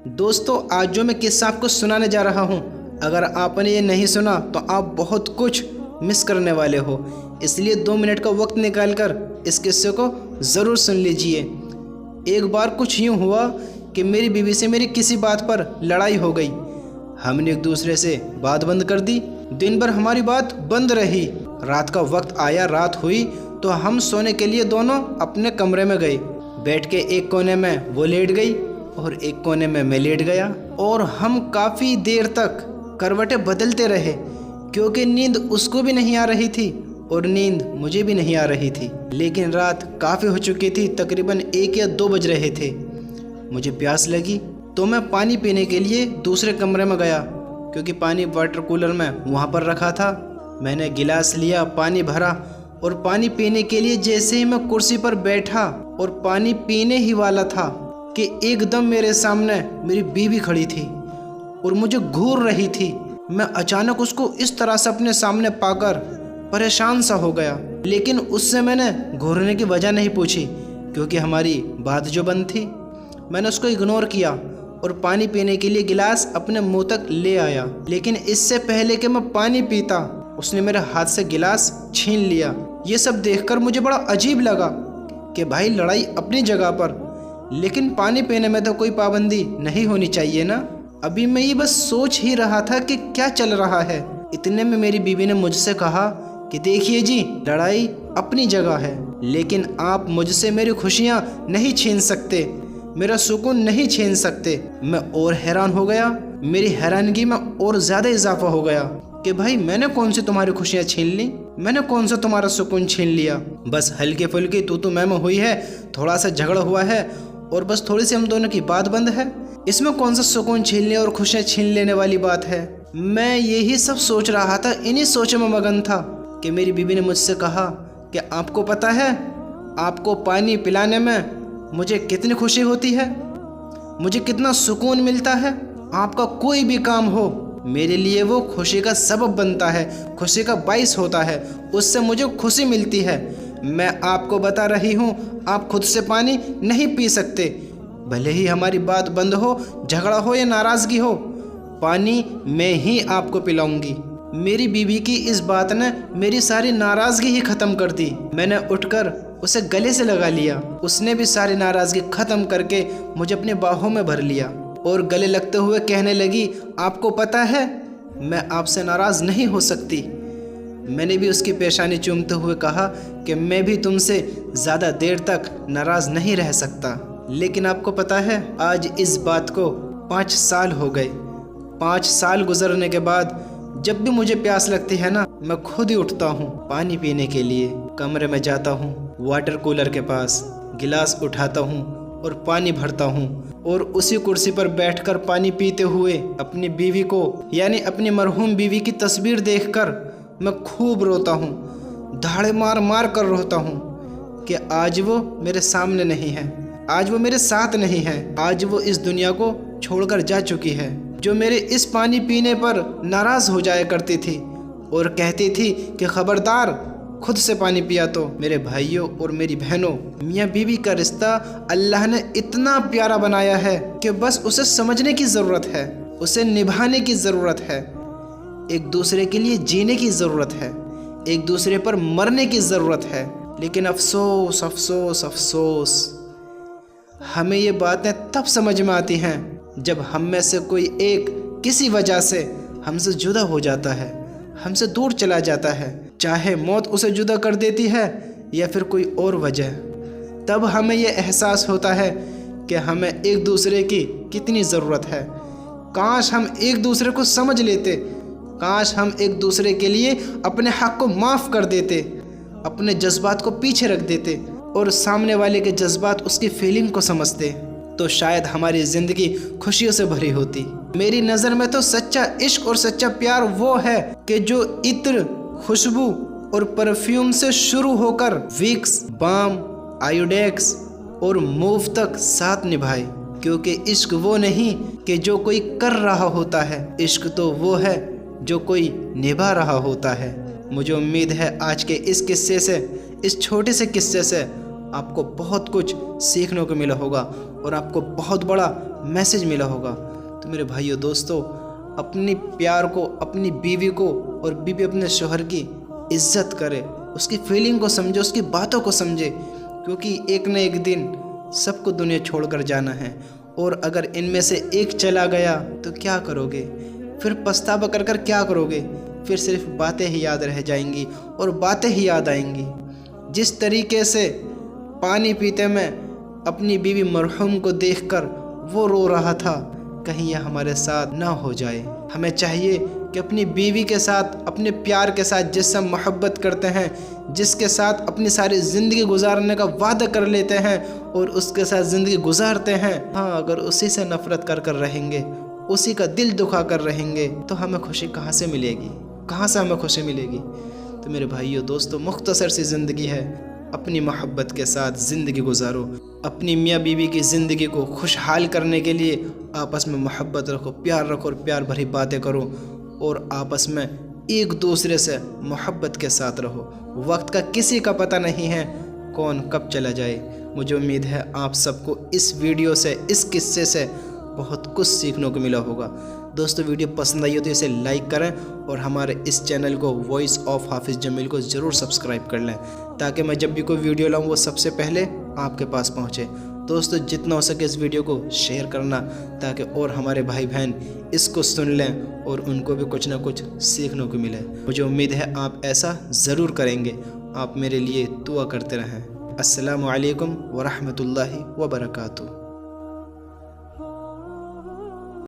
दोस्तों, आज जो मैं किस्सा आपको सुनाने जा रहा हूँ, अगर आपने ये नहीं सुना तो आप बहुत कुछ मिस करने वाले हो। इसलिए 2 मिनट का वक्त निकालकर इस किस्से को ज़रूर सुन लीजिए। एक बार कुछ यूँ हुआ कि मेरी बीवी से मेरी किसी बात पर लड़ाई हो गई। हमने एक दूसरे से बात बंद कर दी। दिन भर हमारी बात बंद रही। रात का वक्त आया, रात हुई तो हम सोने के लिए दोनों अपने कमरे में गए। बैठ के एक कोने में वो लेट गई और एक कोने में मैं लेट गया और हम काफ़ी देर तक करवटें बदलते रहे, क्योंकि नींद उसको भी नहीं आ रही थी और नींद मुझे भी नहीं आ रही थी। लेकिन रात काफ़ी हो चुकी थी, तकरीबन 1 या 2 बज रहे थे। मुझे प्यास लगी तो मैं पानी पीने के लिए दूसरे कमरे में गया, क्योंकि पानी वाटर कूलर में वहाँ पर रखा था। मैंने गिलास लिया, पानी भरा और पानी पीने के लिए जैसे ही मैं कुर्सी पर बैठा और पानी पीने ही वाला था कि एकदम मेरे सामने मेरी बीवी खड़ी थी और मुझे घूर रही थी। मैं अचानक उसको इस तरह से अपने सामने पाकर परेशान सा हो गया, लेकिन उससे मैंने घूरने की वजह नहीं पूछी, क्योंकि हमारी बात जो बंद थी। मैंने उसको इग्नोर किया और पानी पीने के लिए गिलास अपने मुंह तक ले आया। लेकिन इससे पहले कि मैं पानी पीता, उसने मेरे हाथ से गिलास छीन लिया। ये सब देखकर मुझे बड़ा अजीब लगा कि भाई, लड़ाई अपनी जगह पर, लेकिन पानी पीने में तो कोई पाबंदी नहीं होनी चाहिए ना। अभी मैं ये बस सोच ही रहा था कि क्या चल रहा है। इतने में मेरी बीवी ने मुझसे कहा कि देखिए जी, लड़ाई अपनी जगह है, लेकिन आप मुझसे मेरी खुशियाँ नहीं छीन सकते, मेरा सुकून नहीं छीन सकते। मैं और हैरान हो गया। मेरी हैरानगी में और ज़्यादा इजाफा हो गया कि भाई, मैंने कौन सी तुम्हारी खुशियाँ छीन ली, मैंने कौन सा तुम्हारा सुकून छीन लिया। बस हल्की फुल्की तू मैं हुई है, थोड़ा सा झगड़ा हुआ है और बस थोड़ी सी हम दोनों की बात बंद है। इसमें कौन सा सुकून छीनने और खुशियाँ छीन लेने वाली बात है। मैं यही सब सोच रहा था, इन्हीं सोचों में मगन था कि मेरी बीवी ने मुझसे कहा कि आपको पता है, आपको पानी पिलाने में मुझे कितनी खुशी होती है, मुझे कितना सुकून मिलता है। आपका कोई भी काम हो, मेरे लिए वो खुशी का सबब बनता है, खुशी का बाइस होता है, उससे मुझे खुशी मिलती है। मैं आपको बता रही हूँ, आप खुद से पानी नहीं पी सकते, भले ही हमारी बात बंद हो, झगड़ा हो या नाराज़गी हो, पानी मैं ही आपको पिलाऊंगी। मेरी बीवी की इस बात ने मेरी सारी नाराज़गी ही ख़त्म कर दी। मैंने उठकर उसे गले से लगा लिया। उसने भी सारी नाराज़गी ख़त्म करके मुझे अपनी बाहों में भर लिया और गले लगते हुए कहने लगी, आपको पता है, मैं आपसे नाराज़ नहीं हो सकती। मैंने भी उसकी पेशानी चूमते हुए कहा कि मैं भी तुमसे ज़्यादा देर तक नाराज़ नहीं रह सकता। लेकिन आपको पता है, आज इस बात को 5 साल हो गए। 5 साल गुजरने के बाद जब भी मुझे प्यास लगती है ना, मैं खुद ही उठता हूँ पानी पीने के लिए। कमरे में जाता हूँ, वाटर कूलर के पास गिलास उठाता हूँ और पानी भरता हूँ और उसी कुर्सी पर बैठकर पानी पीते हुए अपनी बीवी को, यानी अपनी मरहूम बीवी की तस्वीर देखकर मैं खूब रोता हूँ, दहाड़े मार मार कर रोता हूँ कि आज वो मेरे सामने नहीं है, आज वो मेरे साथ नहीं है, आज वो इस दुनिया को छोड़कर जा चुकी है। जो मेरे इस पानी पीने पर नाराज़ हो जाया करती थी और कहती थी कि खबरदार, खुद से पानी पिया तो। मेरे भाइयों और मेरी बहनों, मियाँ बीवी का रिश्ता अल्लाह ने इतना प्यारा बनाया है कि बस उसे समझने की ज़रूरत है, उसे निभाने की ज़रूरत है, एक दूसरे के लिए जीने की ज़रूरत है, एक दूसरे पर मरने की ज़रूरत है। लेकिन अफसोस अफसोस अफसोस, हमें ये बातें तब समझ में आती हैं जब हम में से कोई एक किसी वजह से हमसे जुदा हो जाता है, हमसे दूर चला जाता है, चाहे मौत उसे जुदा कर देती है या फिर कोई और वजह। तब हमें यह एहसास होता है कि हमें एक दूसरे की कितनी ज़रूरत है। काश हम एक दूसरे को समझ लेते, काश हम एक दूसरे के लिए अपने हक़ को माफ़ कर देते, अपने जज्बात को पीछे रख देते और सामने वाले के जज्बात, उसकी फीलिंग को समझते, तो शायद हमारी ज़िंदगी खुशियों से भरी होती। मेरी नज़र में तो सच्चा इश्क और सच्चा प्यार वो है कि जो इत्र, खुशबू और परफ्यूम से शुरू होकर विक्स, बाम, आयोडेक्स और मूव तक साथ निभाए। क्योंकि इश्क वो नहीं कि जो कोई कर रहा होता है, इश्क तो वो है जो कोई निभा रहा होता है। मुझे उम्मीद है आज के इस किस्से से, इस छोटे से किस्से से आपको बहुत कुछ सीखने को मिला होगा और आपको बहुत बड़ा मैसेज मिला होगा। तो मेरे भाइयों दोस्तों, अपनी प्यार को, अपनी बीवी को और बीवी अपने शौहर की इज्जत करे, उसकी फीलिंग को समझे, उसकी बातों को समझे, क्योंकि एक न एक दिन सबको दुनिया छोड़कर जाना है। और अगर इनमें से एक चला गया तो क्या करोगे? फिर पछतावा कर कर क्या करोगे? फिर सिर्फ बातें ही याद रह जाएंगी और बातें ही याद आएंगी। जिस तरीके से पानी पीते में अपनी बीवी मरहूम को देखकर वो रो रहा था, कहीं यह हमारे साथ ना हो जाए। हमें चाहिए कि अपनी बीवी के साथ, अपने प्यार के साथ, जिससे हम मोहब्बत करते हैं, जिसके साथ अपनी सारी ज़िंदगी गुजारने का वादा कर लेते हैं और उसके साथ ज़िंदगी गुजारते हैं, हाँ, अगर उसी से नफ़रत कर कर रहेंगे, उसी का दिल दुखा कर रहेंगे, तो हमें खुशी कहाँ से मिलेगी? कहाँ से हमें खुशी मिलेगी? तो मेरे भाइयों दोस्तों, मुख्तसर सी ज़िंदगी है, अपनी मोहब्बत के साथ ज़िंदगी गुजारो। अपनी मियाँ बीवी की ज़िंदगी को खुशहाल करने के लिए आपस में मोहब्बत रखो, प्यार रखो और प्यार भरी बातें करो और आपस में एक दूसरे से मोहब्बत के साथ रहो। वक्त का किसी का पता नहीं है कौन कब चला जाए। मुझे उम्मीद है आप सबको इस वीडियो से, इस किस्से से बहुत कुछ सीखने को मिला होगा। दोस्तों, वीडियो पसंद आई हो तो इसे लाइक करें और हमारे इस चैनल को वॉइस ऑफ हाफिज़ जमील को ज़रूर सब्सक्राइब कर लें, ताकि मैं जब भी कोई वीडियो लाऊं वो सबसे पहले आपके पास पहुंचे। दोस्तों, जितना हो सके इस वीडियो को शेयर करना, ताकि और हमारे भाई बहन इसको सुन लें और उनको भी कुछ ना कुछ सीखने को मिले। मुझे उम्मीद है आप ऐसा ज़रूर करेंगे। आप मेरे लिए दुआ करते रहें। अस्सलामु अलैकुम व रहमतुल्लाहि व बरकातुहू।